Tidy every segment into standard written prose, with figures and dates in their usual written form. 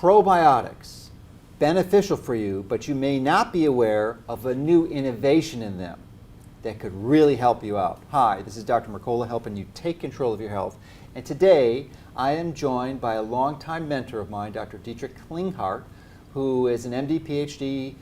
probiotics beneficial for you, but you may not be aware of a new innovation in them that could really help you out. Hi, this is Dr. Mercola helping you take control of your health. And today I am joined by a longtime mentor of mine, Dr. Dietrich Klinghardt, who is an MD PhD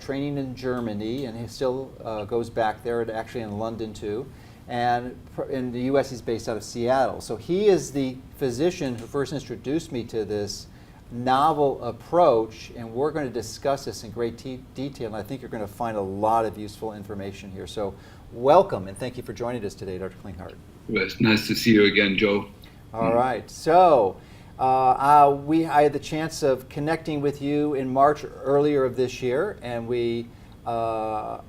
training in Germany, and he still goes back there, and actually in London too. And in the US, he's based out of Seattle. So he is the physician who first introduced me to this novel approach, and we're going to discuss this in great detail, and I think you're going to find a lot of useful information here. So welcome, and thank you for joining us today, Dr. Klinghardt. Well, it's nice to see you again, Joe. All right, so I had the chance of connecting with you in March earlier of this year, and I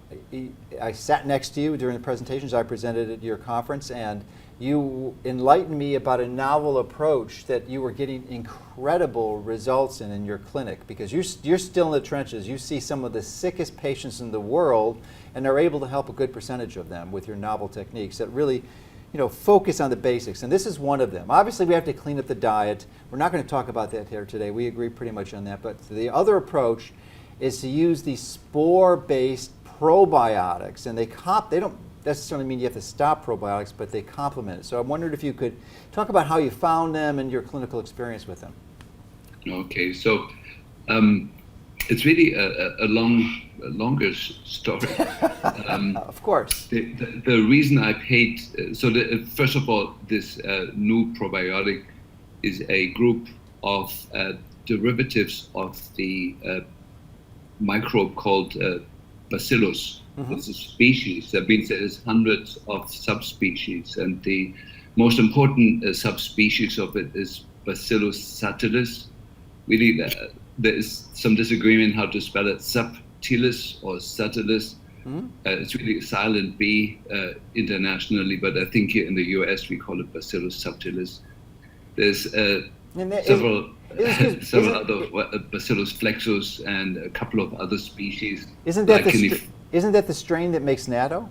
sat next to you during the presentations I presented at your conference, and you enlightened me about a novel approach that you were getting incredible results in your clinic, because you're still in the trenches. You see some of the sickest patients in the world, and are able to help a good percentage of them with your novel techniques that really, focus on the basics. And this is one of them. Obviously, we have to clean up the diet. We're not going to talk about that here today. We agree pretty much on that. But the other approach is to use these spore-based probiotics, and they don't necessarily mean you have to stop probiotics, but they complement it. So I wondered if you could talk about how you found them and your clinical experience with them. Okay, so it's really a longer story. Of course. The reason I paid, first of all, this new probiotic is a group of derivatives of the microbe called bacillus. It's a species. That means there's hundreds of subspecies, and the most important subspecies of it is bacillus subtilis. Really, there is some disagreement how to spell it, subtilis or subtilis. It's really a silent B internationally, but I think here in the US we call it bacillus subtilis. There's several other bacillus flexus and a couple of other species. Isn't that the strain that makes natto?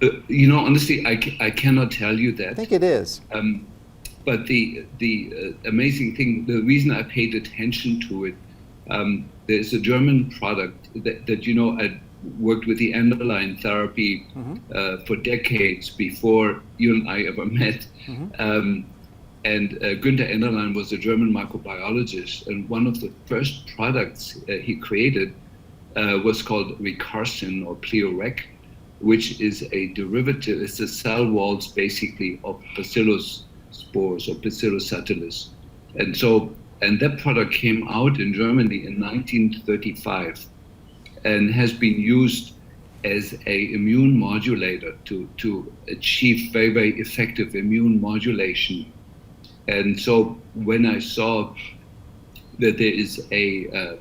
Honestly, I cannot tell you that. I think it is. But the amazing thing, the reason I paid attention to it, there's a German product that I worked with the endoline therapy for decades before you and I ever met. And Günther Enderlein was a German microbiologist, and one of the first products he created was called Recarsin or Pleorec, which is a derivative. It's the cell walls basically of bacillus spores or bacillus subtilis. And that product came out in Germany in 1935 and has been used as a immune modulator to achieve very, very effective immune modulation. And so when I saw that there is a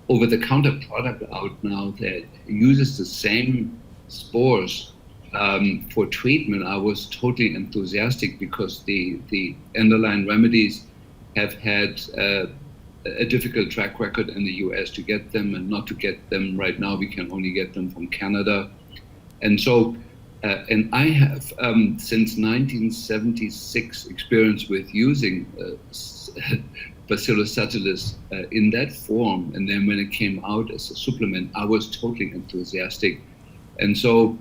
over-the-counter product out now that uses the same spores for treatment, I was totally enthusiastic, because the endoline remedies have had a difficult track record in the US to get them, and not to get them right now. We can only get them from Canada. And so, and I have since 1976 experience with using bacillus subtilis in that form, and then when it came out as a supplement, I was totally enthusiastic. And so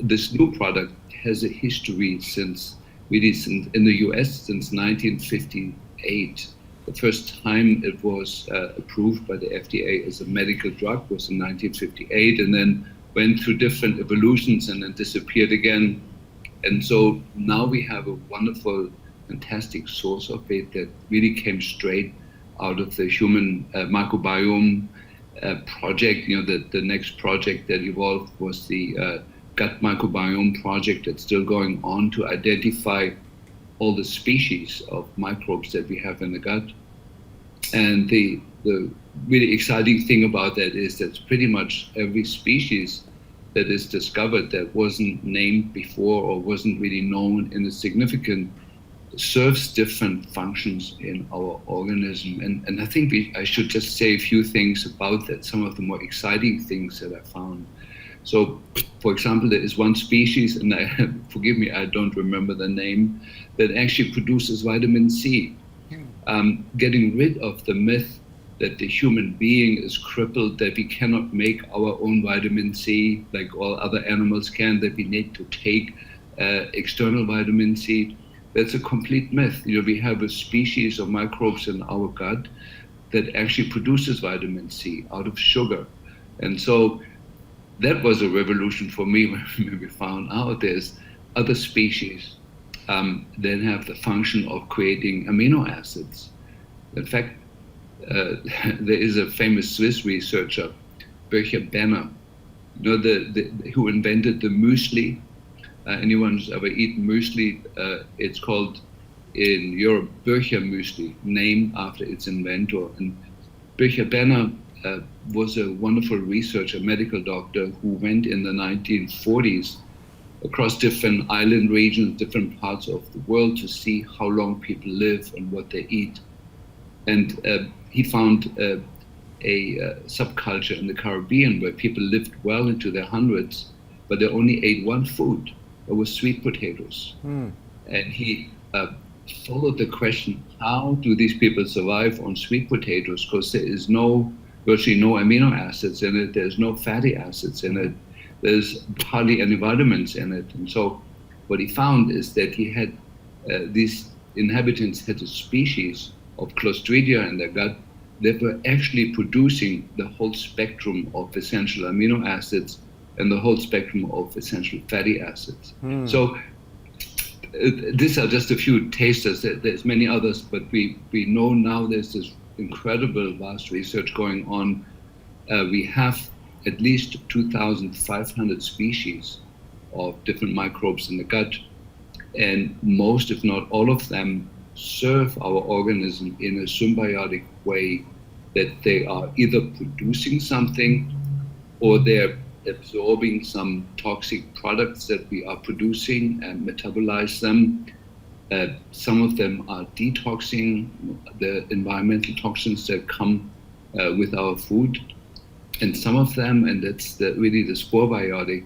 this new product has a history since in the US since 1958. The first time it was approved by the FDA as a medical drug was in 1958, and then went through different evolutions and then disappeared again. And so now we have a wonderful, fantastic source of it that really came straight out of the human microbiome project. The next project that evolved was the gut microbiome project that's still going on to identify all the species of microbes that we have in the gut. And the really exciting thing about that is that pretty much every species that is discovered that wasn't named before or wasn't really known in a significant serves different functions in our organism. And I think I should just say a few things about that, some of the more exciting things that I found. So, for example, there is one species, and forgive me, I don't remember the name, that actually produces vitamin C. getting rid of the myth that the human being is crippled, that we cannot make our own vitamin C like all other animals can, that we need to take external vitamin C. That's a complete myth. We have a species of microbes in our gut that actually produces vitamin C out of sugar. And so that was a revolution for me when we found out there's other species that have the function of creating amino acids. In fact, there is a famous Swiss researcher, Benner, who invented the muesli. Anyone who's ever eaten muesli, it's called in Europe Bircher muesli, named after its inventor. And Benner was a wonderful researcher, medical doctor, who went in the 1940s across different island regions, different parts of the world to see how long people live and what they eat. And he found a subculture in the Caribbean where people lived well into their hundreds, but they only ate one food. It was sweet potatoes. And he followed the question, how do these people survive on sweet potatoes? Because there is virtually no amino acids in it, there's no fatty acids in it, there's hardly any vitamins in it. And so what he found is that he had these inhabitants had a species of Clostridia in their gut that were actually producing the whole spectrum of essential amino acids and the whole spectrum of essential fatty acids. So these are just a few tasters. There's many others, but we know now there's this incredible vast research going on. We have at least 2,500 species of different microbes in the gut, and most, if not all of them, serve our organism in a symbiotic way, that they are either producing something or they're absorbing some toxic products that we are producing and metabolize them. Some of them are detoxing the environmental toxins that come with our food. And some of them, and that's really the spore-biotic,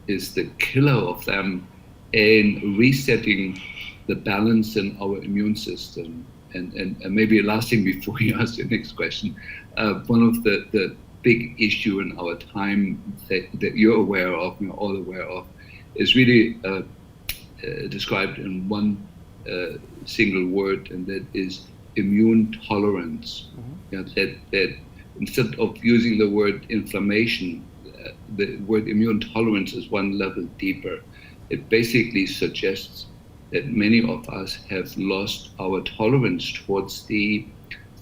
is the killer of them in resetting the balance in our immune system. And maybe a last thing before you ask your next question, one of the big issue in our time that you're aware of, we're all aware of, is really described in one single word, and that is immune tolerance. That instead of using the word inflammation, the word immune tolerance is one level deeper. It basically suggests that many of us have lost our tolerance towards the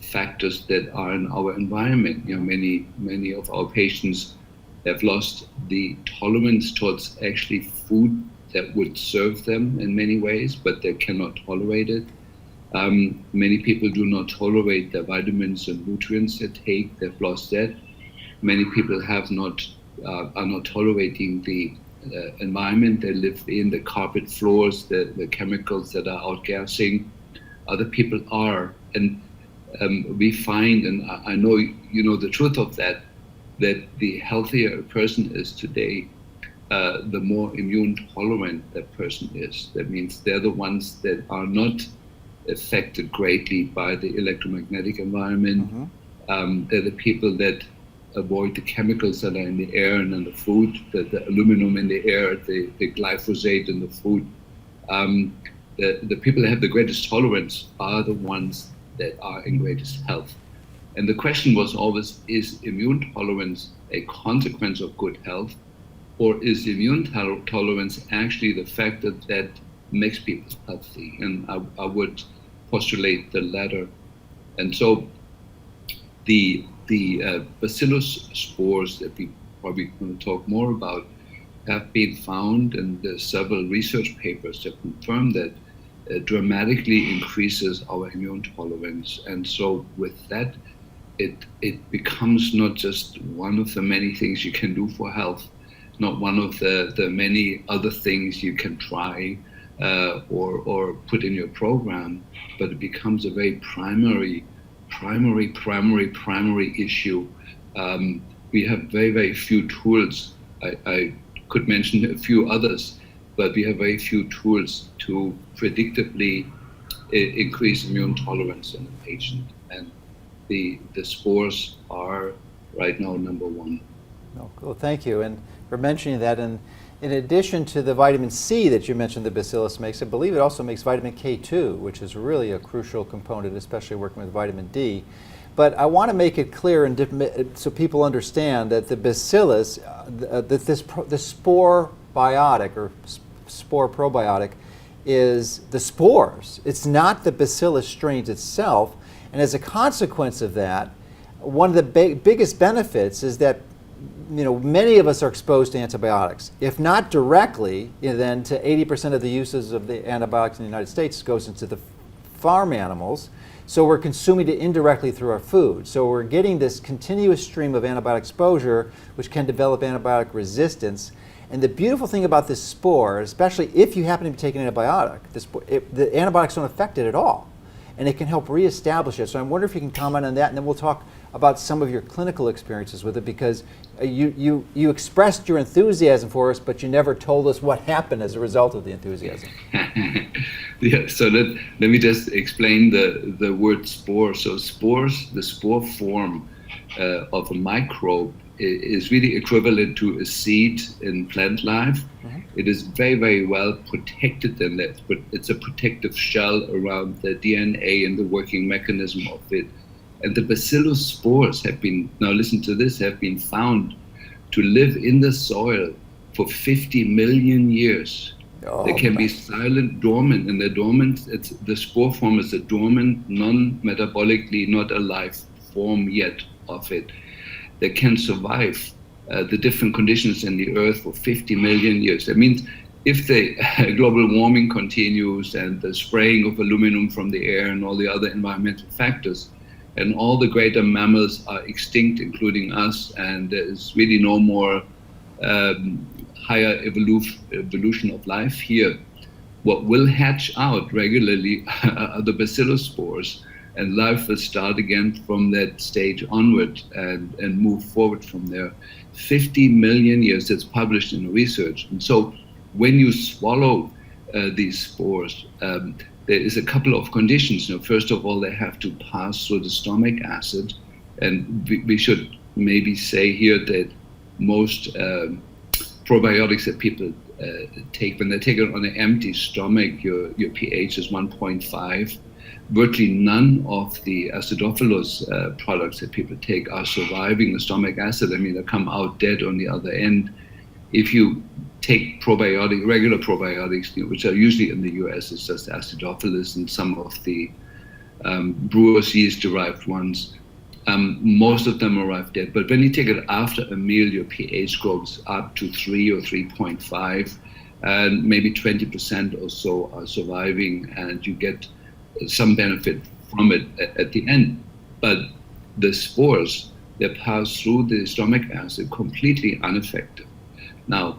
factors that are in our environment. Many of our patients have lost the tolerance towards actually food that would serve them in many ways, but they cannot tolerate it. Many people do not tolerate the vitamins and nutrients they take. They've lost that. Many people are not tolerating the environment they live in, the carpet floors, the chemicals that are outgassing. Other people are, and we find, and I know you know the truth of that the healthier a person is today, the more immune tolerant that person is. That means they're the ones that are not affected greatly by the electromagnetic environment. They're the people that avoid the chemicals that are in the air and in the food, the aluminum in the air, the glyphosate in the food. The people that have the greatest tolerance are the ones that are in greatest health. And the question was always, is immune tolerance a consequence of good health, or is immune tolerance actually the factor that makes people healthy? And I would postulate the latter. And so the bacillus spores that we probably going to talk more about have been found, and there's several research papers that confirm that dramatically increases our immune tolerance. And so with that, it becomes not just one of the many things you can do for health, not one of the many other things you can try or put in your program, but it becomes a very primary issue. We have very, very few tools. I could mention a few others, but we have very few tools to predictably increase immune tolerance in the patient. And the spores are right now number one. Oh, cool. Thank you. And for mentioning that, and in addition to the vitamin C that you mentioned the bacillus makes, I believe it also makes vitamin K2, which is really a crucial component, especially working with vitamin D. But I want to make it clear and so people understand that the bacillus, the spore-biotic or spore probiotic is the spores. It's not the bacillus strains itself. And as a consequence of that, one of the biggest benefits is that many of us are exposed to antibiotics. If not directly, then to 80% of the uses of the antibiotics in the United States goes into the farm animals. So we're consuming it indirectly through our food. So we're getting this continuous stream of antibiotic exposure, which can develop antibiotic resistance. And the beautiful thing about this spore, especially if you happen to be taking an antibiotic, the antibiotics don't affect it at all. And it can help reestablish it. So I wonder if you can comment on that, and then we'll talk about some of your clinical experiences with it, because you expressed your enthusiasm for us, but you never told us what happened as a result of the enthusiasm. Yeah, so let me just explain the word spore. So spores, the spore form of a microbe is really equivalent to a seed in plant life. Mm-hmm. It is very, very well protected in that, but it's a protective shell around the DNA and the working mechanism of it. And the bacillus spores have been, now listen to this, have been found to live in the soil for 50 million years. Oh, they can be silent, dormant, and they're dormant. The spore form is a dormant, non-metabolically not alive form yet of it. They can survive the different conditions in the earth for 50 million years. That means if the global warming continues and the spraying of aluminum from the air and all the other environmental factors, and all the greater mammals are extinct, including us, and there is really no more higher evolution of life here, what will hatch out regularly are the bacillus spores, and life will start again from that stage onward and move forward from there. 50 million years, that's published in research. And so when you swallow these spores, there is a couple of conditions. First of all, they have to pass through the stomach acid. And we should maybe say here that most probiotics that people take, when they take it on an empty stomach, your pH is 1.5. Virtually none of the acidophilus products that people take are surviving the stomach acid. I mean, they come out dead on the other end. If you take regular probiotics, which are usually in the US, it's just acidophilus and some of the brewer's yeast-derived ones, most of them arrive dead. But when you take it after a meal, your pH goes up to 3 or 3.5, and maybe 20% or so are surviving, and you get some benefit from it at the end. But the spores, they pass through the stomach acid completely unaffected. Now,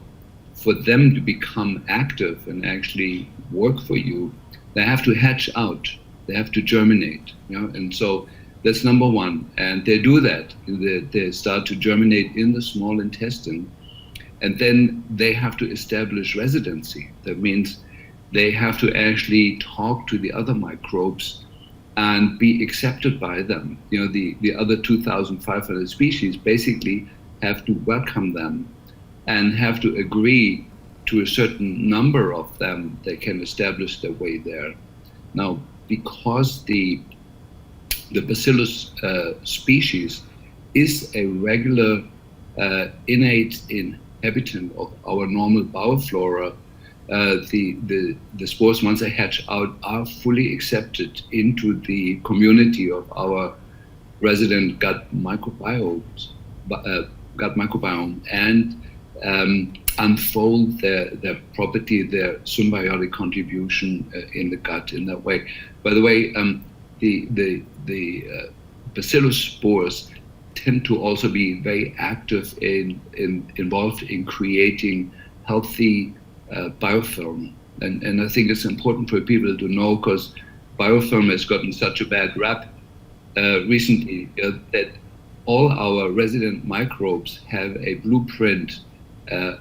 for them to become active and actually work for you, they have to hatch out, they have to germinate, and so that's number one. And they do that, they start to germinate in the small intestine, and then they have to establish residency. That means they have to actually talk to the other microbes and be accepted by them. The other 2,500 species basically have to welcome them and have to agree to a certain number of them that can establish their way there. Now, because the bacillus species is a regular innate inhabitant of our normal bowel flora, the spores, once they hatch out, are fully accepted into the community of our resident gut microbiome, and unfold their property, their symbiotic contribution in the gut in that way. By the way, the bacillus spores tend to also be very active involved in creating healthy biofilm. And I think it's important for people to know, because biofilm has gotten such a bad rap recently, that all our resident microbes have a blueprint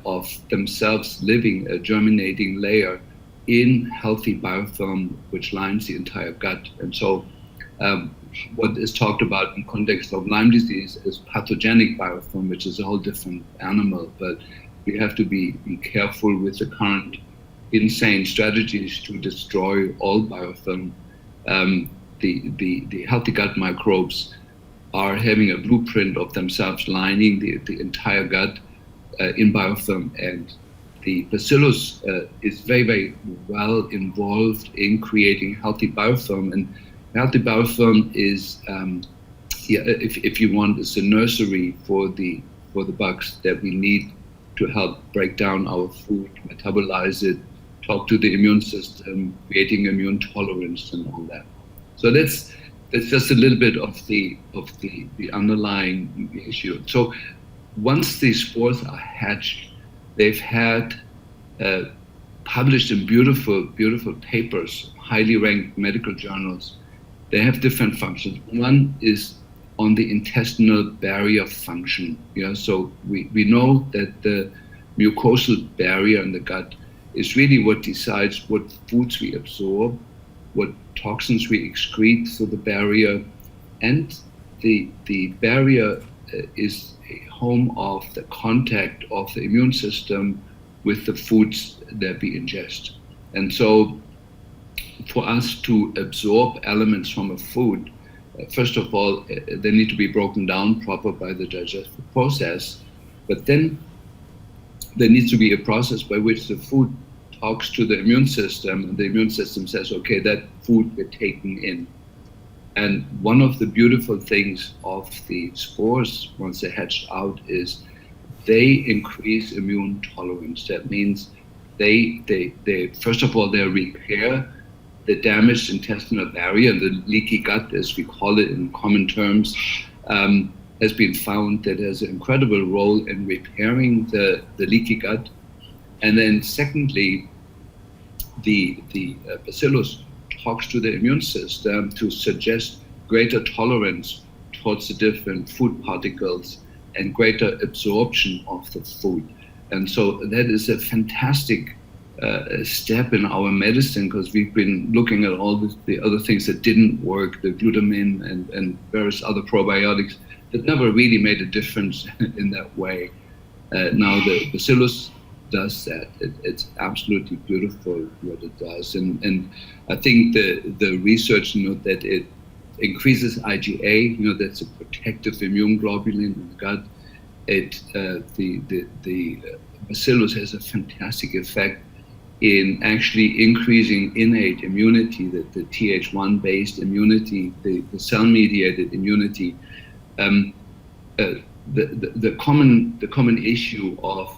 of themselves living a germinating layer in healthy biofilm which lines the entire gut. And so what is talked about in context of Lyme disease is pathogenic biofilm, which is a whole different animal. But we have to be careful with the current insane strategies to destroy all biofilm. The healthy gut microbes are having a blueprint of themselves lining the entire gut in biofilm, and the bacillus is very, very well involved in creating healthy biofilm. And healthy biofilm is, if you want, is a nursery for the bugs that we need to help break down our food, metabolize it, talk to the immune system, creating immune tolerance and all that. So that's just a little bit of the underlying issue. So once these spores are hatched, they've had published in beautiful papers, highly ranked medical journals. They have different functions. One is on the intestinal barrier function. So we know that the mucosal barrier in the gut is really what decides what foods we absorb, what toxins we excrete through the barrier, and the barrier is a home of the contact of the immune system with the foods that we ingest. And so for us to absorb elements from a food, first of all, they need to be broken down proper by the digestive process, but then there needs to be a process by which the food talks to the immune system, and the immune system says, okay, that food we're taking in. And one of the beautiful things of the spores, once they're hatched out, is they increase immune tolerance. That means they first of all, they repair the damaged intestinal barrier. The leaky gut, as we call it in common terms, has been found that has an incredible role in repairing the leaky gut. And then secondly, the bacillus talks to the immune system to suggest greater tolerance towards the different food particles and greater absorption of the food. And so that is a fantastic step in our medicine, because we've been looking at all the other things that didn't work, the glutamine and various other probiotics that never really made a difference in that way. Now the bacillus does that. It's absolutely beautiful what it does. And I think the research, that it increases IgA, that's a protective immune globulin in the gut. The bacillus has a fantastic effect in actually increasing innate immunity, the Th1 based immunity, the cell mediated immunity. The common issue of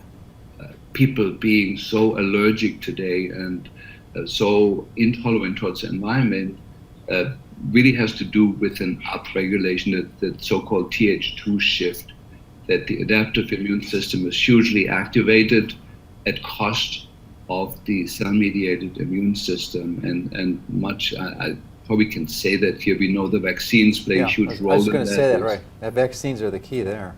people being so allergic today and so intolerant towards the environment really has to do with an upregulation, that so-called Th2 shift, that the adaptive immune system is hugely activated at cost of the cell-mediated immune system, and much, I probably can say that here, we know the vaccines play a huge role in that. I was going to say that, right. Vaccines are the key there.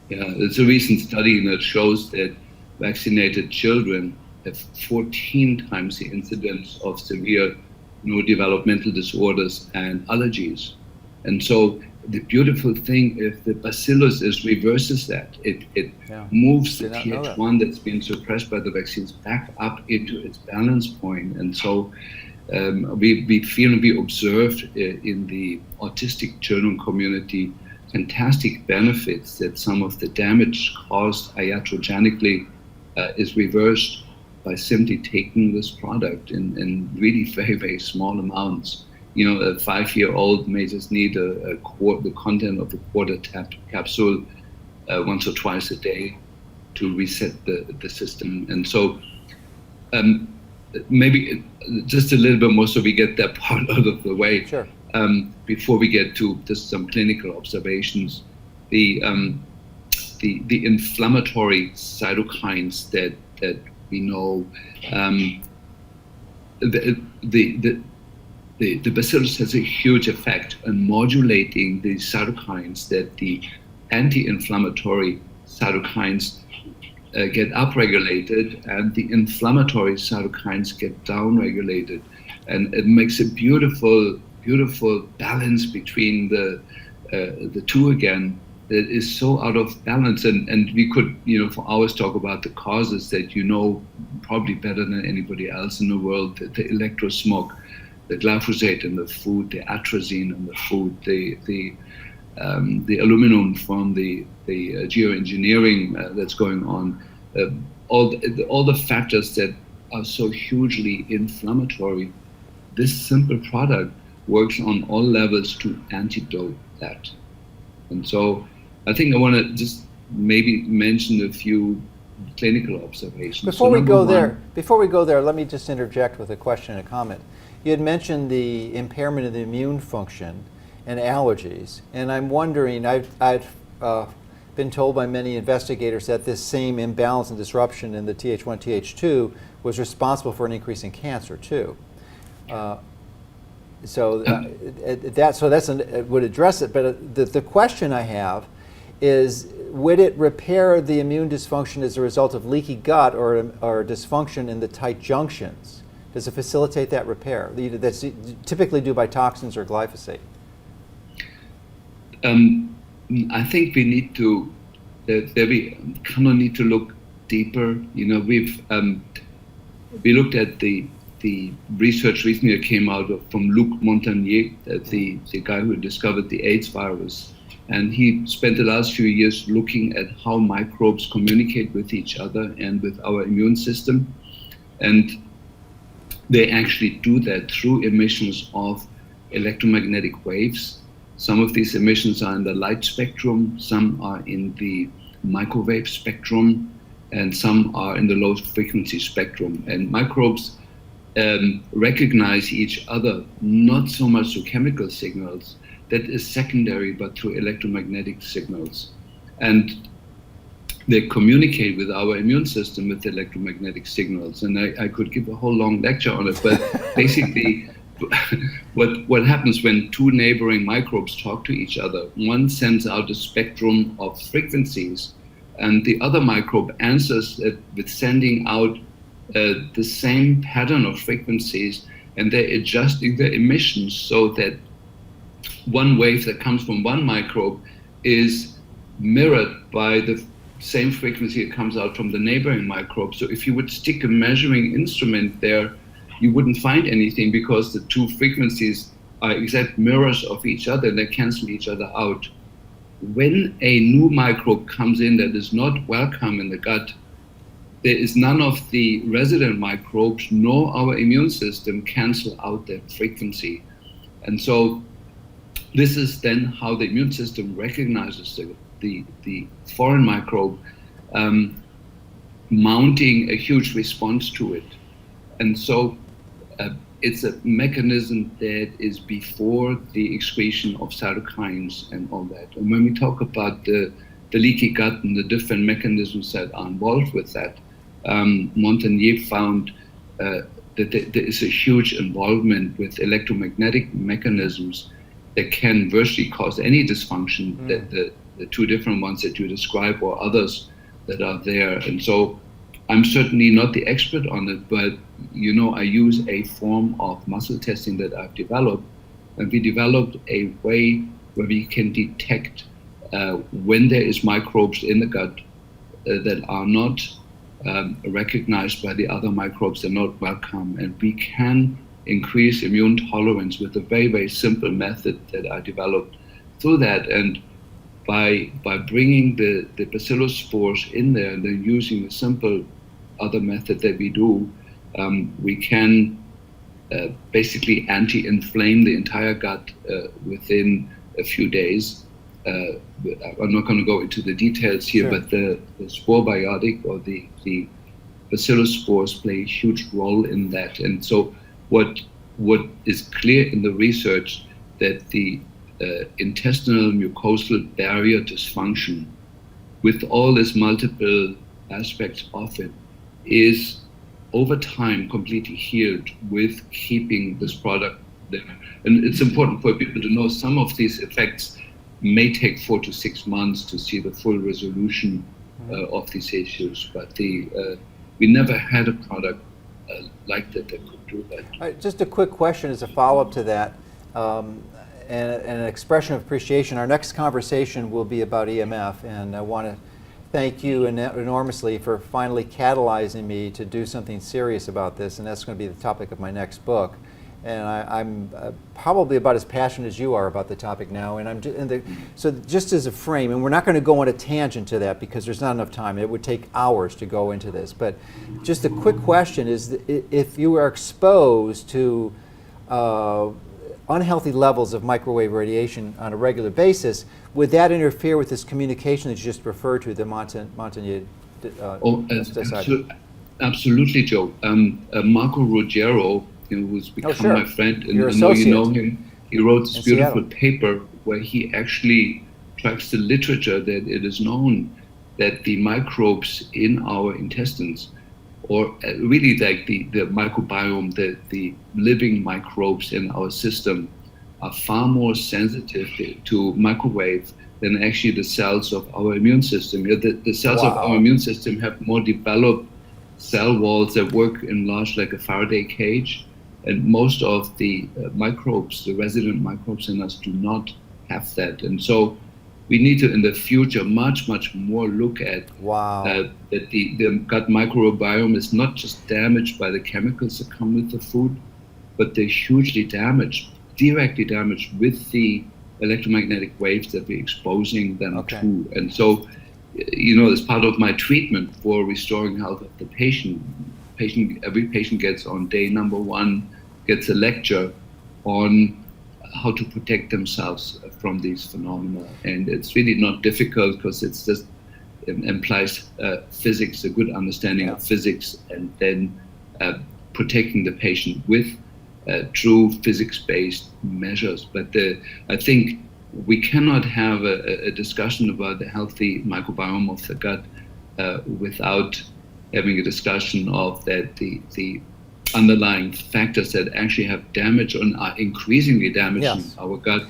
Yeah, there's a recent study that shows that vaccinated children have 14 times the incidence of severe neurodevelopmental disorders and allergies. And so the beautiful thing, if the bacillus reverses that, it moves the Th1 that's been suppressed by the vaccines back up into its balance point. And so we observed in the autistic children community fantastic benefits, that some of the damage caused iatrogenically is reversed by simply taking this product in really very, very small amounts. A 5-year-old may just need the content of a quarter capsule once or twice a day to reset the system. And so maybe just a little bit more so we get that part out of the way. Sure. Before we get to just some clinical observations, the inflammatory cytokines that we know, the bacillus has a huge effect on modulating the cytokines that the anti-inflammatory cytokines get upregulated, and the inflammatory cytokines get downregulated, and it makes a beautiful balance between the two again. That is so out of balance, and we could, for hours talk about the causes that probably better than anybody else in the world: the electrosmog, the glyphosate in the food, the atrazine in the food, the aluminum from the geoengineering that's going on, all the factors that are so hugely inflammatory. This simple product works on all levels to antidote that, and so. I think I want to just maybe mention a few clinical observations. Before we go there, let me just interject with a question and a comment. You had mentioned the impairment of the immune function and allergies, and I'm wondering, I've been told by many investigators that this same imbalance and disruption in the Th1, Th2 was responsible for an increase in cancer too. So that would address it, but the question I have is, would it repair the immune dysfunction as a result of leaky gut or dysfunction in the tight junctions? Does it facilitate that repair that's typically due by toxins or glyphosate? I think we need to need to look deeper. We looked at the research recently that came out from Luc Montagnier, the guy who discovered the AIDS virus. And he spent the last few years looking at how microbes communicate with each other and with our immune system. And they actually do that through emissions of electromagnetic waves. Some of these emissions are in the light spectrum, some are in the microwave spectrum, and some are in the low frequency spectrum. And microbes recognize each other, not so much through chemical signals, that is secondary, but through electromagnetic signals. And they communicate with our immune system with electromagnetic signals. And I could give a whole long lecture on it, but basically what happens when two neighboring microbes talk to each other, one sends out a spectrum of frequencies, and the other microbe answers it with sending out the same pattern of frequencies, and they're adjusting the emissions so that one wave that comes from one microbe is mirrored by the same frequency that comes out from the neighboring microbe. So if you would stick a measuring instrument there, you wouldn't find anything, because the two frequencies are exact mirrors of each other and they cancel each other out. When a new microbe comes in that is not welcome in the gut, there is none of the resident microbes nor our immune system cancel out that frequency. And so this is then how the immune system recognizes the foreign microbe, mounting a huge response to it. And so it's a mechanism that is before the excretion of cytokines and all that. And when we talk about the leaky gut and the different mechanisms that are involved with that, Montagnier found that there is a huge involvement with electromagnetic mechanisms that can virtually cause any dysfunction, that the two different ones that you describe or others that are there. And so I'm certainly not the expert on it, but I use a form of muscle testing that I've developed, and we developed a way where we can detect when there is microbes in the gut that are not recognized by the other microbes, they're not welcome, and we can increase immune tolerance with a very, very simple method that I developed through that. And by bringing the bacillus spores in there and then using a simple other method that we do, we can basically anti-inflame the entire gut within a few days. I'm not going to go into the details here, Sure. But the spore-biotic or the bacillus spores play a huge role in that. And so what is clear in the research, that the intestinal mucosal barrier dysfunction, with all its multiple aspects of it, is over time completely healed with keeping this product there. And it's important for people to know some of these effects may take 4 to 6 months to see the full resolution of these issues. But we never had a product like that could do that. Just a quick question as a follow-up to that, and an expression of appreciation. Our next conversation will be about EMF, and I want to thank you enormously for finally catalyzing me to do something serious about this, and that's going to be the topic of my next book. And I'm probably about as passionate as you are about the topic now. And so just as a frame, and we're not going to go on a tangent to that because there's not enough time. It would take hours to go into this. But just a quick question is, if you are exposed to unhealthy levels of microwave radiation on a regular basis, would that interfere with this communication that you just referred to, the Montagnier decided? Absolutely, Joe. Marco Ruggiero, who's become my friend, and I know you know him. He wrote this beautiful paper where he actually tracks the literature that it is known that the microbes in our intestines, or really like the microbiome, the living microbes in our system, are far more sensitive to microwave than actually the cells of our immune system. The cells of our immune system have more developed cell walls that work enlarged like a Faraday cage. And most of the microbes, the resident microbes in us, do not have that. And so we need to, in the future, much more look at that the gut microbiome is not just damaged by the chemicals that come with the food, but they're hugely damaged, directly damaged with the electromagnetic waves that we're exposing them to. And so, as part of my treatment for restoring health of the patient, every patient gets on day number 1, gets a lecture on how to protect themselves from these phenomena. And it's really not difficult because it implies physics, a good understanding of physics, and then protecting the patient with true physics-based measures. But I think we cannot have a discussion about the healthy microbiome of the gut without having a discussion of that the underlying factors that actually have damage and are increasingly damaging our gut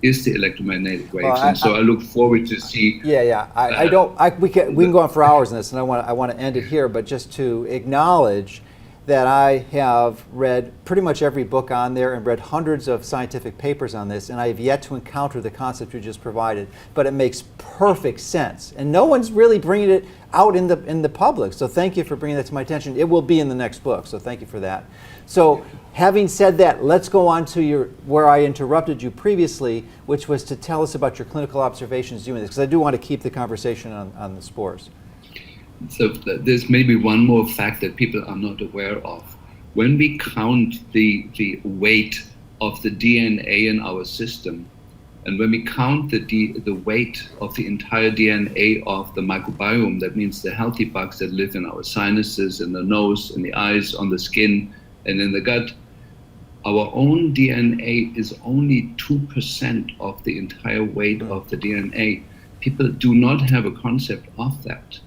is the electromagnetic waves. And so I look forward to see. We can go on for hours on this, and I want to end it here, but just to acknowledge that I have read pretty much every book on there and read hundreds of scientific papers on this, and I have yet to encounter the concept you just provided, but it makes perfect sense. And no one's really bringing it out in the public, so thank you for bringing that to my attention. It will be in the next book, so thank you for that. So having said that, let's go on to where I interrupted you previously, which was to tell us about your clinical observations doing this, because I do want to keep the conversation on the spores. So there's maybe one more fact that people are not aware of. When we count the weight of the DNA in our system, and when we count the weight of the entire DNA of the microbiome, that means the healthy bugs that live in our sinuses, in the nose, in the eyes, on the skin, and in the gut, our own DNA is only 2% of the entire weight of the DNA. People do not have a concept of that.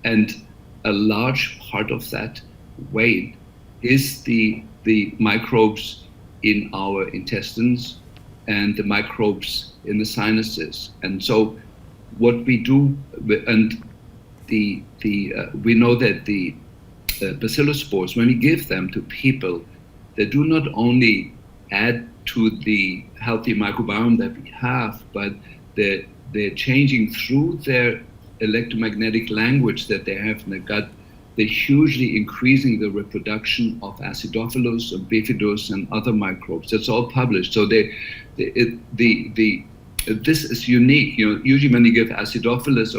And a large part of that weight is the microbes in our intestines and the microbes in the sinuses. And so what we do, and we know that the bacillus spores, when we give them to people, they do not only add to the healthy microbiome that we have, but they're changing through their electromagnetic language that they have in the gut. They're hugely increasing the reproduction of acidophilus and bifidus and other microbes. That's all published. So this is unique. Usually when you give acidophilus,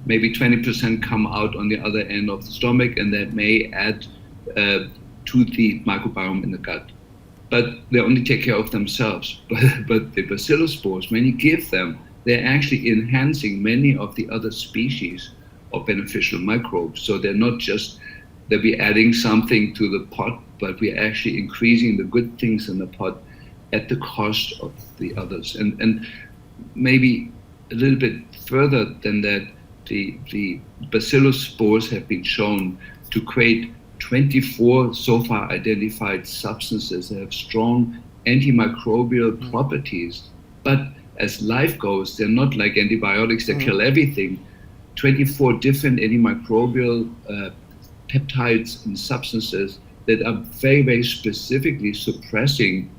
maybe 20% come out on the other end of the stomach, and that may add to the microbiome in the gut. But they only take care of themselves. But the bacillus spores, when you give them, they're actually enhancing many of the other species of beneficial microbes. So they're not just that we're adding something to the pot, but we're actually increasing the good things in the pot at the cost of the others. And maybe a little bit further than that, the bacillus spores have been shown to create 24 so far identified substances that have strong antimicrobial properties. But as life goes, they're not like antibiotics that kill everything. 24 different antimicrobial peptides and substances that are very, very specifically suppressing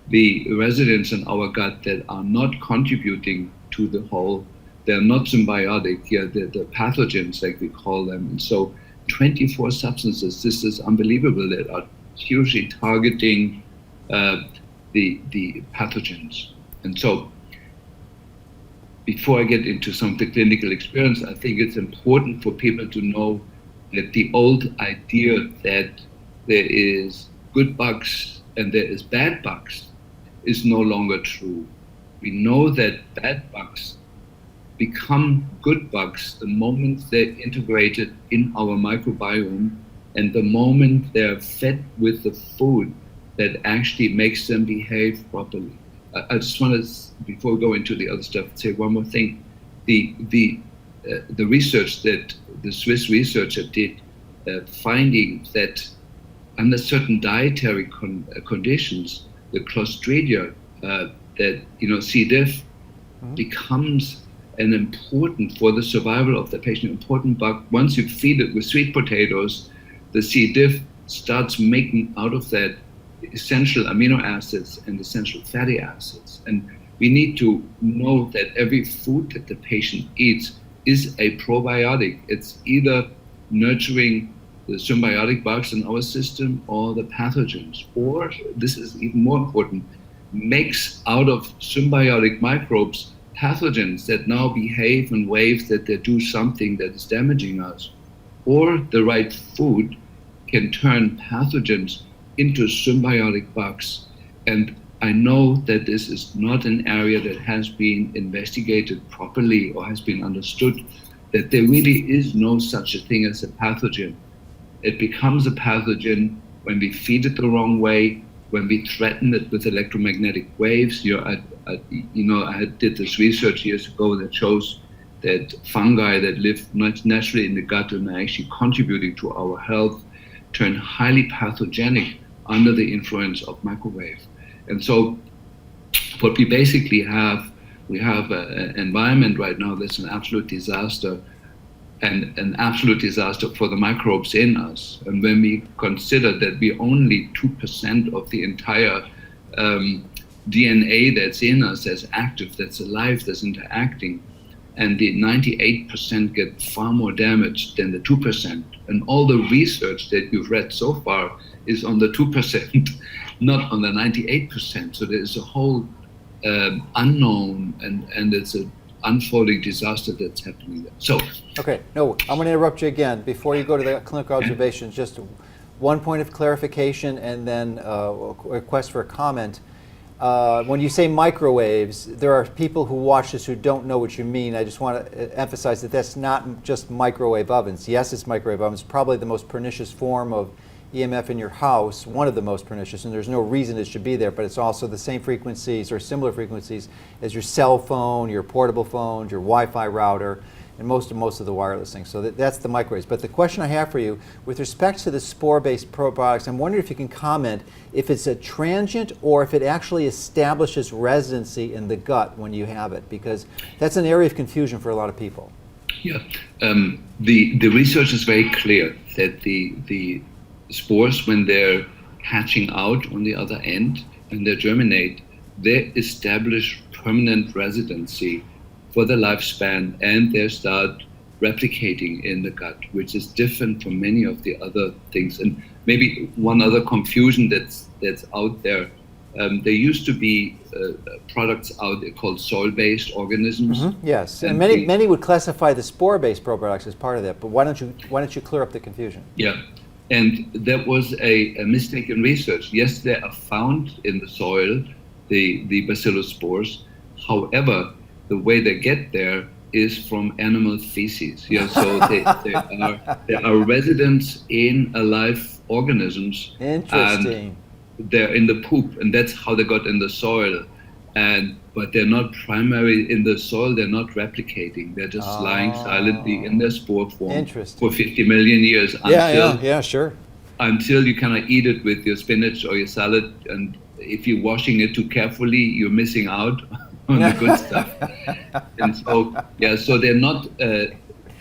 the residents in our gut that are not contributing to the whole. They're not symbiotic, the pathogens, like we call them. And so 24 substances, this is unbelievable, that are hugely targeting the pathogens. And so before I get into some of the clinical experience, I think it's important for people to know that the old idea that there is good bugs and there is bad bugs is no longer true. We know that bad bugs become good bugs the moment they're integrated in our microbiome and the moment they're fed with the food that actually makes them behave properly. I just want to, before we go into the other stuff, say one more thing. The research that the Swiss researcher did, finding that under certain dietary conditions, the Clostridia, that C. diff, becomes an important, for the survival of the patient, important bug. Once you feed it with sweet potatoes, the C. diff starts making out of that essential amino acids and essential fatty acids. And we need to know that every food that the patient eats is a probiotic. It's either nurturing the symbiotic bugs in our system or the pathogens, or, this is even more important, makes out of symbiotic microbes pathogens that now behave in ways that they do something that is damaging us. Or the right food can turn pathogens into symbiotic bugs. And I know that this is not an area that has been investigated properly or has been understood, that there really is no such a thing as a pathogen. It becomes a pathogen when we feed it the wrong way, when we threaten it with electromagnetic waves. I did this research years ago that shows that fungi that live naturally in the gut and are actually contributing to our health turn highly pathogenic under the influence of microwave. And so what we basically have, we have an environment right now that's an absolute disaster, and an absolute disaster for the microbes in us. And when we consider that we only 2% of the entire DNA that's in us, that's active, that's alive, that's interacting, and the 98% get far more damaged than the 2%. And all the research that you've read so far is on the 2%, not on the 98%. So there's a whole unknown, and it's an unfolding disaster that's happening there. So, okay, no, I'm going to interrupt you again before you go to the clinical observations. Just one point of clarification, and then a request for a comment. When you say microwaves, there are people who watch this who don't know what you mean. I just want to emphasize that that's not just microwave ovens. Yes, it's microwave ovens, probably the most pernicious form of EMF in your house, one of the most pernicious, and there's no reason it should be there, but it's also the same frequencies or similar frequencies as your cell phone, your portable phones, your Wi-Fi router, and most of the wireless things. So that's the microwaves. But the question I have for you, with respect to the spore-based probiotics, I'm wondering if you can comment if it's a transient or if it actually establishes residency in the gut when you have it, because that's an area of confusion for a lot of people. Yeah, the research is very clear that the spores, when they're hatching out on the other end and they germinate, they establish permanent residency for the lifespan, and they start replicating in the gut, which is different from many of the other things. And maybe one other confusion that's out there, there used to be products out there called soil-based organisms. Mm-hmm. Yes, and many would classify the spore-based probiotics as part of that. But why don't you clear up the confusion? Yeah, and that was a mistake in research. Yes, they are found in the soil, the bacillus spores. However, the way they get there is from animal feces. Yeah, so they are residents in alive organisms. Interesting. And they're in the poop, and that's how they got in the soil. But they're not primary in the soil. They're not replicating. They're just lying silently in their spore form for 50 million years. Sure. Until you cannot eat it with your spinach or your salad, and if you're washing it too carefully, you're missing out on the good stuff. And so, so they're not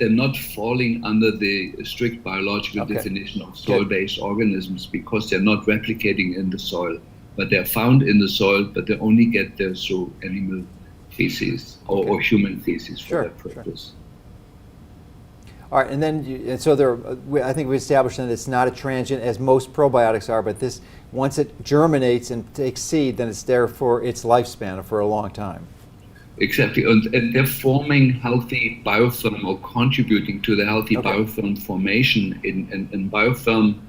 they're not falling under the strict biological Okay. definition of soil-based organisms because they're not replicating in the soil, but they're found in the soil, but they only get there through animal feces or human feces for that purpose. All right, and then I think we established that it's not a transient as most probiotics are, but this, once it germinates and takes seed, then it's there for its lifespan, for a long time. Exactly, and they're forming healthy biofilm or contributing to the healthy biofilm formation. In biofilm,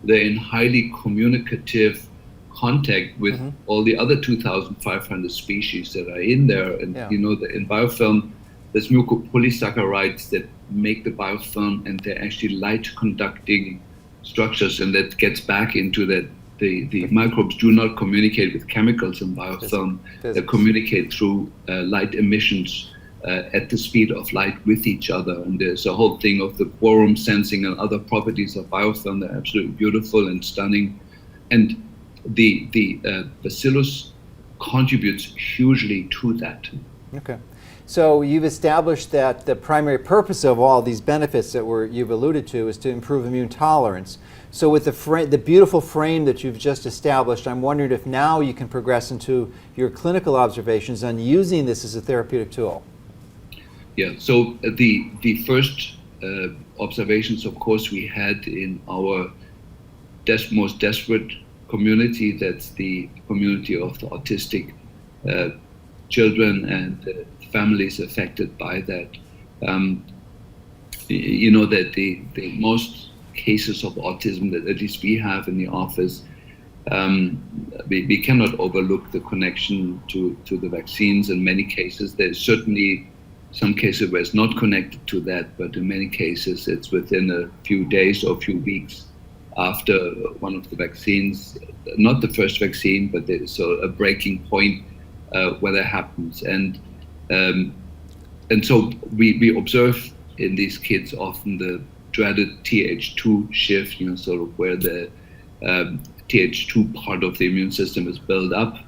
they're in highly communicative contact with all the other 2,500 species that are in there. And you know, in biofilm, there's mucopolysaccharides that make the biofilm, and they're actually light conducting structures, and that gets back into that the microbes do not communicate with chemicals in biofilm. They communicate through light emissions at the speed of light with each other. And there's a whole thing of the quorum sensing and other properties of biofilm that are absolutely beautiful and stunning. And the bacillus contributes hugely to that. Okay. So you've established that the primary purpose of all these benefits that you've alluded to is to improve immune tolerance. So with the beautiful frame that you've just established, I'm wondering if now you can progress into your clinical observations on using this as a therapeutic tool. Yeah, so the first observations, of course, we had in our most desperate community. That's the community of the autistic children and families affected by that. You know that the most cases of autism that at least we have in the office, we cannot overlook the connection to the vaccines. In many cases, there's certainly some cases where it's not connected to that, but in many cases it's within a few days or a few weeks after one of the vaccines, not the first vaccine, but there's a breaking point where that happens. And so we observe in these kids often the dreaded Th2 shift, you know, sort of where the Th2 part of the immune system is built up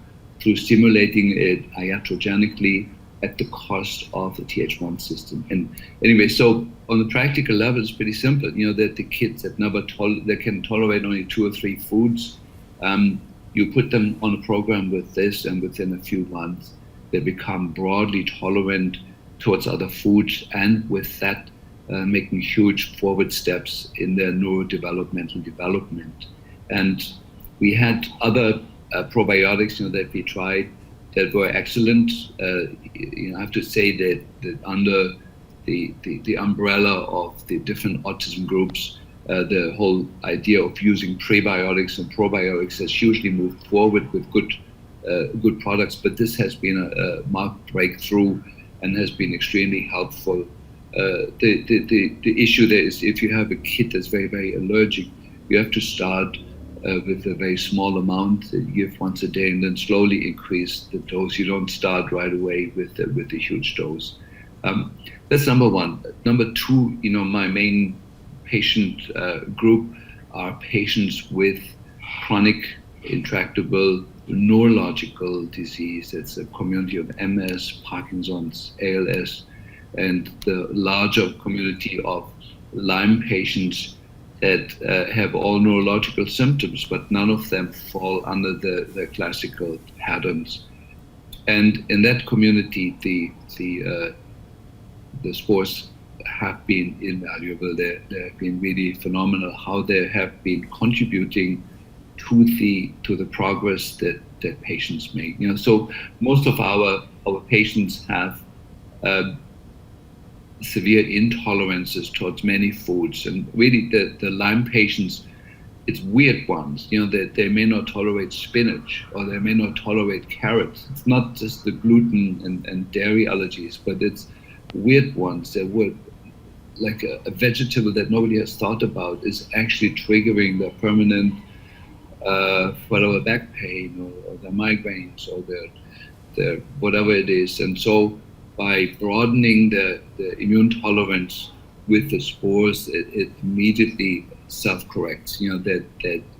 through stimulating it iatrogenically at the cost of the Th1 system. And anyway, so on the practical level, it's pretty simple. You know, that the kids that that can tolerate only 2 or 3 foods, you put them on a program with this, and within a few months, they become broadly tolerant towards other foods, and with that, making huge forward steps in their neurodevelopmental development. And we had other probiotics, you know, that we tried that were excellent. You know, I have to say that under the umbrella of the different autism groups, the whole idea of using prebiotics and probiotics has hugely moved forward with good products. But this has been a marked breakthrough and has been extremely helpful. The issue there is if you have a kid that's very, very allergic, you have to start with a very small amount, give once a day, and then slowly increase the dose. You don't start right away with a huge dose. That's number one. Number two, you know, my main patient group are patients with chronic intractable neurological disease. It's a community of MS, Parkinson's, ALS, and the larger community of Lyme patients that have all neurological symptoms, but none of them fall under the classical patterns. And in that community, the spores have been invaluable. They have been really phenomenal how they have been contributing to the progress that patients make. You know, so most of our patients have severe intolerances towards many foods, and really the Lyme patients, it's weird ones, you know, that they may not tolerate spinach or they may not tolerate carrots. It's not just the gluten and dairy allergies, but it's weird ones that would, like a vegetable that nobody has thought about is actually triggering the permanent whatever back pain or the migraines or the whatever it is. And so by broadening the immune tolerance with the spores, it immediately self-corrects. You know, that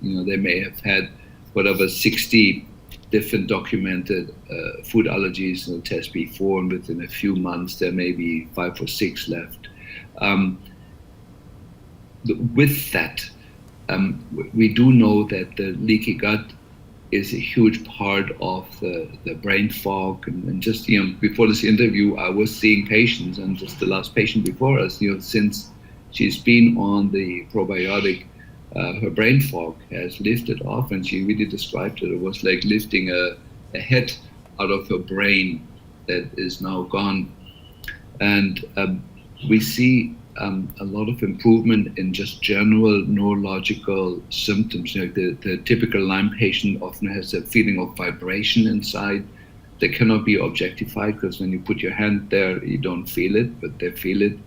you know, they may have had whatever 60 different documented food allergies in the test before, and within a few months there may be 5 or 6 left. Um, with that, we do know that the leaky gut is a huge part of the brain fog. And just, before this interview, I was seeing patients, and just the last patient before us, since she's been on the probiotic, her brain fog has lifted off, and she really described it. It was like lifting a head out of her brain that is now gone. And we see a lot of improvement in just general neurological symptoms. The typical Lyme patient often has a feeling of vibration inside that cannot be objectified, because when you put your hand there, you don't feel it, but they feel it.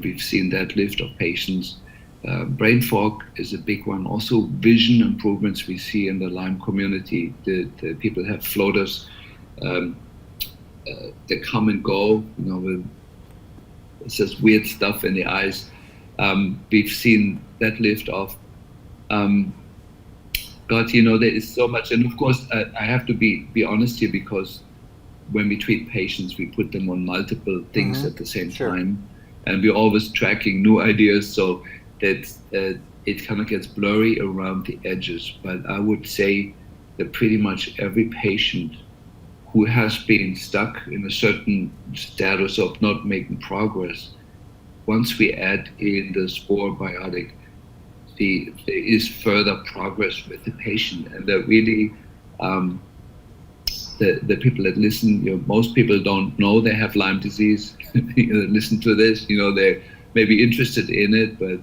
We've seen that lift of patients. Brain fog is a big one. Also, vision improvements we see in the Lyme community. The people have floaters that come and go, with it's just weird stuff in the eyes. We've seen that lift off. God, there is so much. And of course, I have to be honest here, because when we treat patients, we put them on multiple things at the same time. And we're always tracking new ideas, so that it kind of gets blurry around the edges. But I would say that pretty much every patient who has been stuck in a certain status of not making progress, once we add in the Spore-Biotic, there is further progress with the patient. And that really, the people that listen, most people don't know they have Lyme disease. Listen to this, they may be interested in it, but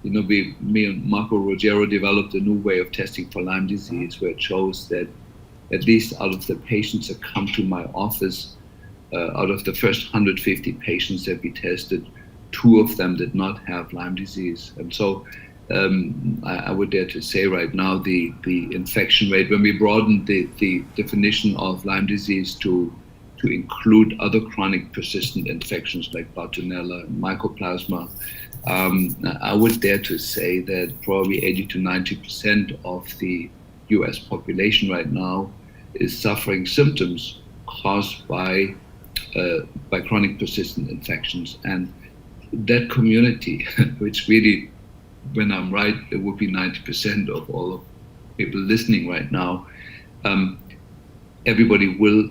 me and Marco Ruggiero developed a new way of testing for Lyme disease, where it shows that at least out of the patients that come to my office, out of the first 150 patients that we tested, 2 of them did not have Lyme disease. And so I would dare to say right now the infection rate, when we broadened the definition of Lyme disease to include other chronic persistent infections like Bartonella and Mycoplasma, I would dare to say that probably 80 to 90% of the US population right now is suffering symptoms caused by chronic persistent infections. And that community, which really, when I'm right, it would be 90% of all of people listening right now, everybody will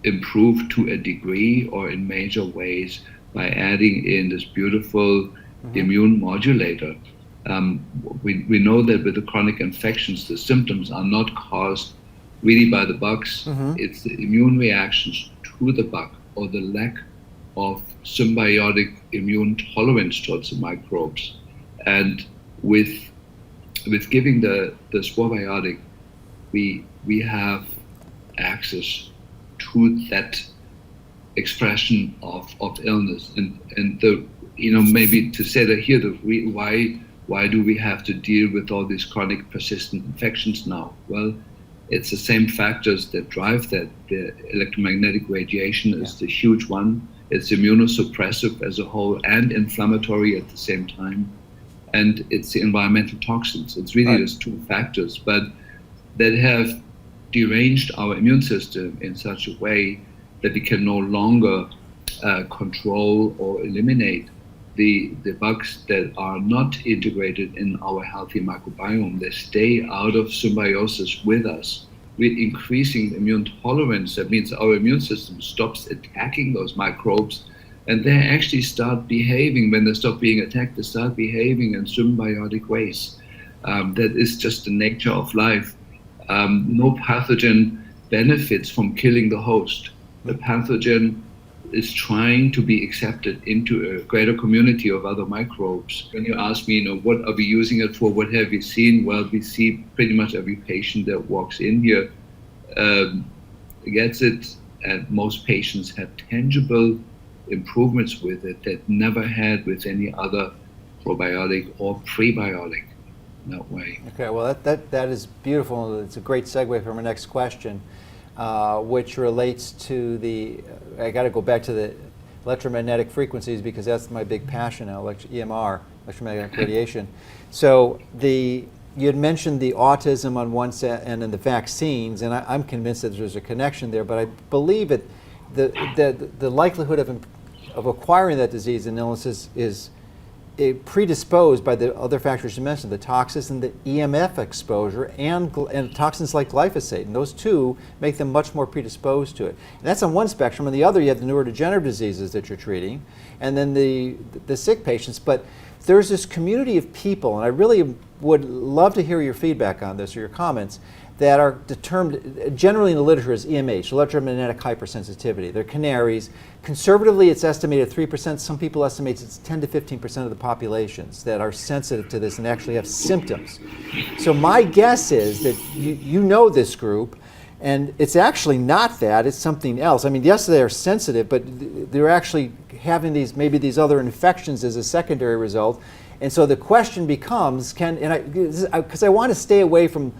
improve to a degree or in major ways by adding in this beautiful immune modulator. We know that with the chronic infections, the symptoms are not caused really by the bugs. It's the immune reactions to the bug, or the lack of symbiotic immune tolerance towards the microbes. And with giving the Spore-Biotic, we have access to that expression of illness. And the maybe to say that here, why do we have to deal with all these chronic persistent infections now? Well, it's the same factors that drive that. The electromagnetic radiation is the huge one. It's immunosuppressive as a whole and inflammatory at the same time. And it's the environmental toxins. It's really those 2 factors, but that have deranged our immune system in such a way that we can no longer control or eliminate the bugs that are not integrated in our healthy microbiome. They stay out of symbiosis with us. We're increasing the immune tolerance. That means our immune system stops attacking those microbes, and they actually start behaving. When they stop being attacked, they start behaving in symbiotic ways. That is just the nature of life. No pathogen benefits from killing the host. The pathogen is trying to be accepted into a greater community of other microbes. When you ask me, what are we using it for? What have we seen? Well, we see pretty much every patient that walks in here gets it, and most patients have tangible improvements with it that never had with any other probiotic or prebiotic in that way. Okay, well that is beautiful. It's a great segue from our next question, which relates to I got to go back to the electromagnetic frequencies, because that's my big passion now, EMR, electromagnetic radiation. So you had mentioned the autism on one side and then the vaccines, and I'm convinced that there's a connection there, but I believe that the likelihood of of acquiring that disease and illness is predisposed by the other factors you mentioned, the toxins and the EMF exposure and toxins like glyphosate. And those two make them much more predisposed to it. And that's on one spectrum. On the other, you have the neurodegenerative diseases that you're treating, and then the sick patients. But there's this community of people, and I really would love to hear your feedback on this or your comments, that are determined, generally in the literature, as EMH, electromagnetic hypersensitivity. They're canaries. Conservatively, it's estimated 3%. Some people estimate it's 10 to 15% of the populations that are sensitive to this and actually have symptoms. So my guess is that you know this group, and it's actually not that, it's something else. I mean, yes, they're sensitive, but they're actually having maybe these other infections as a secondary result. And so the question becomes, because I want to stay away from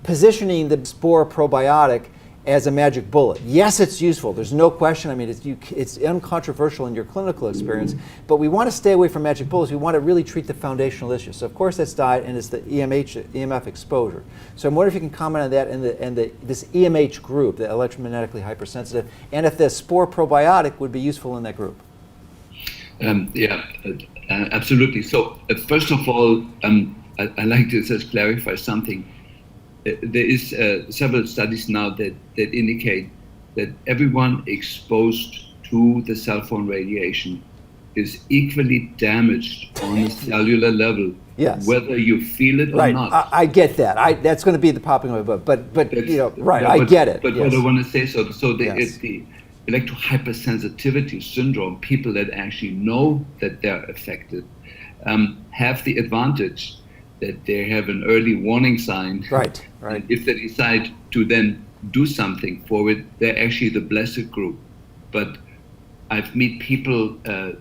positioning the Spore probiotic as a magic bullet. Yes, it's useful. There's no question. I mean, it's uncontroversial in your clinical experience, but we want to stay away from magic bullets. We want to really treat the foundational issues. So, of course, that's diet, and it's the EMF exposure. So I'm wondering if you can comment on that and this EMH group, the electromagnetically hypersensitive, and if the Spore probiotic would be useful in that group. Absolutely. So, first of all, I'd like to just clarify something. There is several studies now that indicate that everyone exposed to the cell phone radiation is equally damaged on a cellular level, yes, whether you feel it or not. I get that. That's going to be the popping of my book. But you know, right? I get it. But yes. What I want to say, Yes. the electrohypersensitivity syndrome, people that actually know that they're affected, have the advantage that they have an early warning sign. Right. And if they decide to then do something for it, they're actually the blessed group. But I've met people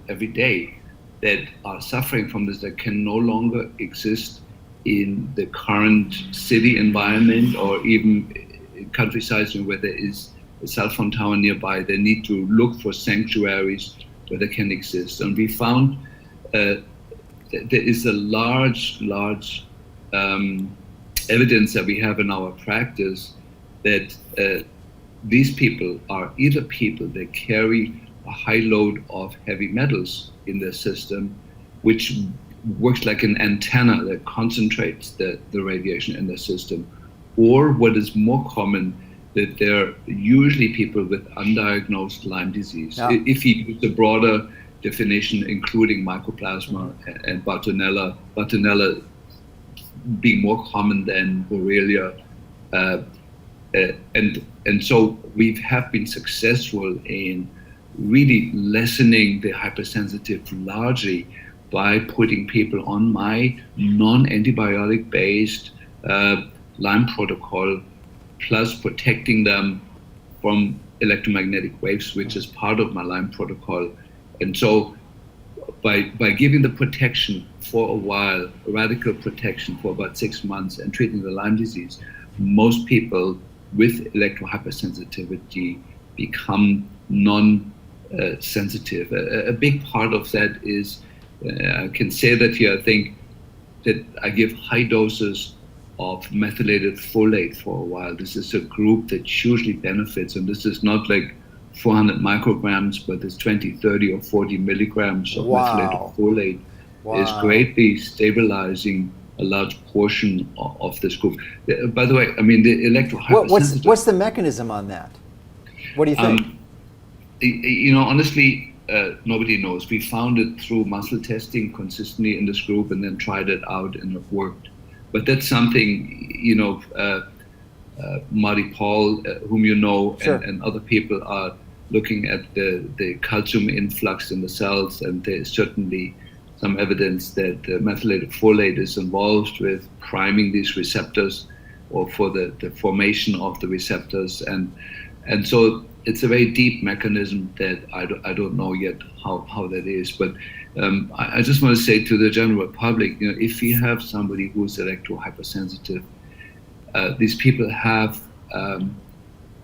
every day that are suffering from this, that can no longer exist in the current city environment or even in countrysides where there is a cell phone tower nearby. They need to look for sanctuaries where they can exist. And we found there is a large evidence that we have in our practice that these people are either people that carry a high load of heavy metals in their system, which works like an antenna that concentrates the radiation in their system, or what is more common, that they're usually people with undiagnosed Lyme disease. Yeah. If you use a broader definition, including mycoplasma and Bartonella being more common than Borrelia, and so we have been successful in really lessening the hypersensitive largely by putting people on my non-antibiotic based Lyme protocol, plus protecting them from electromagnetic waves, which is part of my Lyme protocol. And so by giving the protection for a while, radical protection for about 6 months, and treating the Lyme disease, most people with electrohypersensitivity become non-sensitive. A big part of that is, I can say that here, I think that I give high doses of methylated folate for a while. This is a group that hugely benefits, and this is not like 400 micrograms, but it's 20, 30, or 40 milligrams of methylated folate is greatly stabilizing a large portion of this group. By the way, I mean, the electrohypersensitive... What's the mechanism on that? What do you think? Honestly, nobody knows. We found it through muscle testing consistently in this group and then tried it out and it worked. But that's something, Marty Paul, whom you know, sure, and other people are looking at the calcium influx in the cells, and there's certainly some evidence that methylated folate is involved with priming these receptors or for the formation of the receptors. And so it's a very deep mechanism that I don't know yet how that is. But I just want to say to the general public, if you have somebody who's electrohypersensitive, these people have,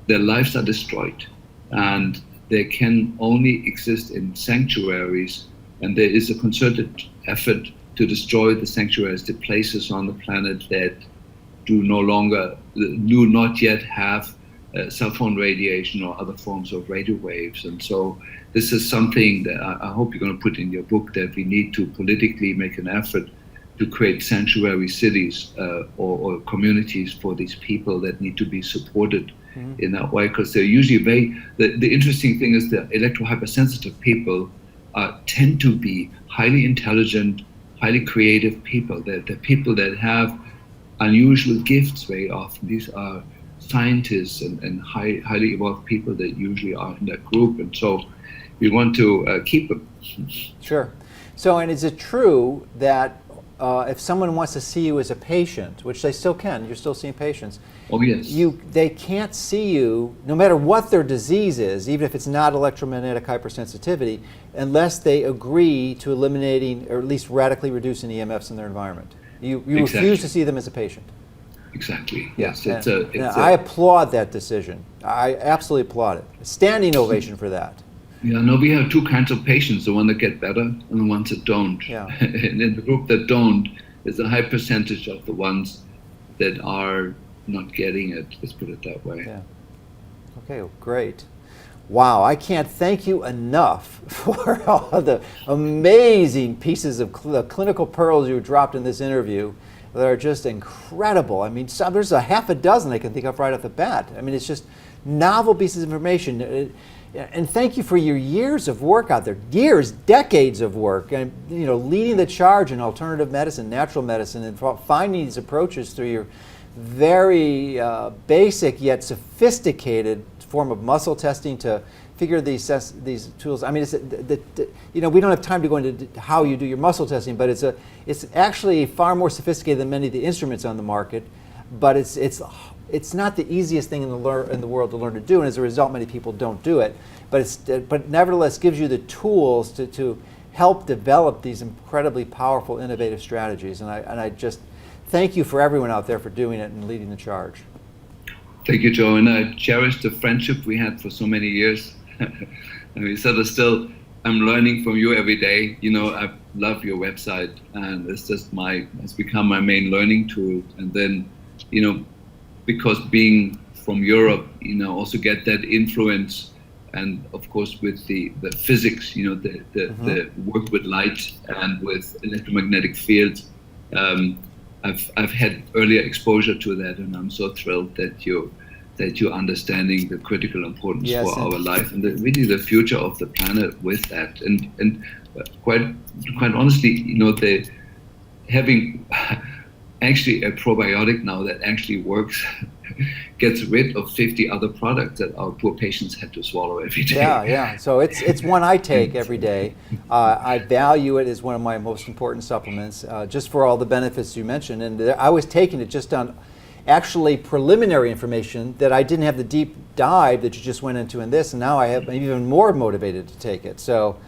their lives are destroyed, and they can only exist in sanctuaries, and there is a concerted effort to destroy the sanctuaries, the places on the planet that do not yet have cell phone radiation or other forms of radio waves. And so this is something that I hope you're going to put in your book, that we need to politically make an effort to create sanctuary cities or communities for these people that need to be supported in that way, because they're usually the interesting thing is that electro-hypersensitive people tend to be highly intelligent, highly creative people. They're people that have unusual gifts very often. These are scientists and highly evolved people that usually are in that group, and so we want to keep them. Sure. So, and is it true that if someone wants to see you as a patient, which they still can, you're still seeing patients. Oh yes. They can't see you, no matter what their disease is, even if it's not electromagnetic hypersensitivity, unless they agree to eliminating or at least radically reducing EMFs in their environment. You Exactly. refuse to see them as a patient. Exactly. Yes. I applaud that decision. I absolutely applaud it. Standing ovation for that. Yeah, no, we have two kinds of patients, the one that get better and the ones that don't. Yeah. And in the group that don't, there's a high percentage of the ones that are not getting it, let's put it that way. Yeah. Okay, great. Wow, I can't thank you enough for all the amazing pieces of clinical pearls you dropped in this interview that are just incredible. I mean, there's a half a dozen I can think of right off the bat. I mean, it's just novel pieces of information. And thank you for your years of work out there, decades of work, and leading the charge in alternative medicine, natural medicine, and finding these approaches through your very basic yet sophisticated form of muscle testing to figure these tools. I mean, we don't have time to go into how you do your muscle testing, but it's actually far more sophisticated than many of the instruments on the market. But it's not the easiest thing in the world to learn to do, and as a result, many people don't do it. But nevertheless, gives you the tools to help develop these incredibly powerful, innovative strategies. And I just thank you for everyone out there for doing it and leading the charge. Thank you, Joe, and I cherish the friendship we had for so many years. And we sort of still, I'm learning from you every day. I love your website, and it's become my main learning tool. And then, because being from Europe, also get that influence, and of course with the physics, the work with light and with electromagnetic fields. I've had earlier exposure to that, and I'm so thrilled that you're understanding the critical importance for our life and really the future of the planet with that. And quite honestly, having actually a probiotic now that actually works gets rid of 50 other products that our poor patients had to swallow every day. Yeah. So it's one I take every day. I value it as one of my most important supplements, just for all the benefits you mentioned. And I was taking it just on actually preliminary information that I didn't have the deep dive that you just went into in this, and now I'm even more motivated to take it. So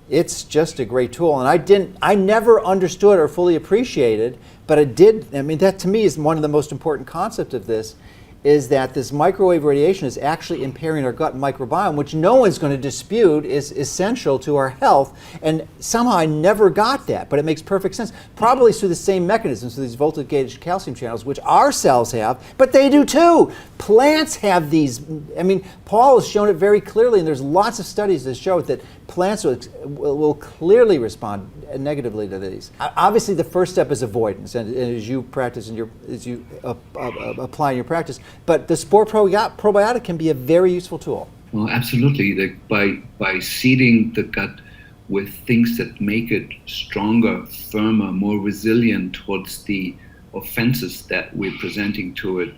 it's just a great tool, and I never understood or fully appreciated, but it did. I mean, that to me is one of the most important concepts of this, is that this microwave radiation is actually impairing our gut microbiome, which no one's going to dispute is essential to our health. And somehow I never got that, but it makes perfect sense. Probably through the same mechanisms, through these voltage-gated calcium channels, which our cells have, but they do too. Plants have these. I mean, Paul has shown it very clearly, and there's lots of studies that show that plants will clearly respond negatively to these. Obviously, the first step is avoidance, and as you practice and as you apply in your practice. But the Spore Probiotic can be a very useful tool. Well, absolutely. By seeding the gut with things that make it stronger, firmer, more resilient towards the offenses that we're presenting to it,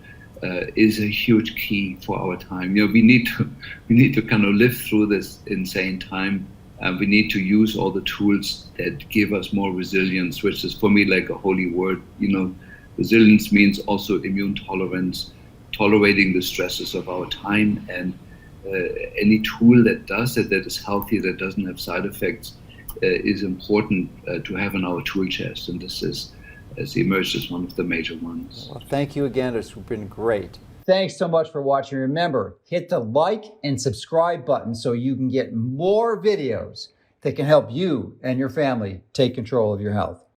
is a huge key for our time. We need to kind of live through this insane time. We need to use all the tools that give us more resilience, which is for me like a holy word. Resilience means also immune tolerance, tolerating the stresses of our time, and any tool that does it, that is healthy, that doesn't have side effects, is important to have in our tool chest. And this has emerged as one of the major ones. Well, thank you again. It's been great. Thanks so much for watching. Remember, hit the like and subscribe button so you can get more videos that can help you and your family take control of your health.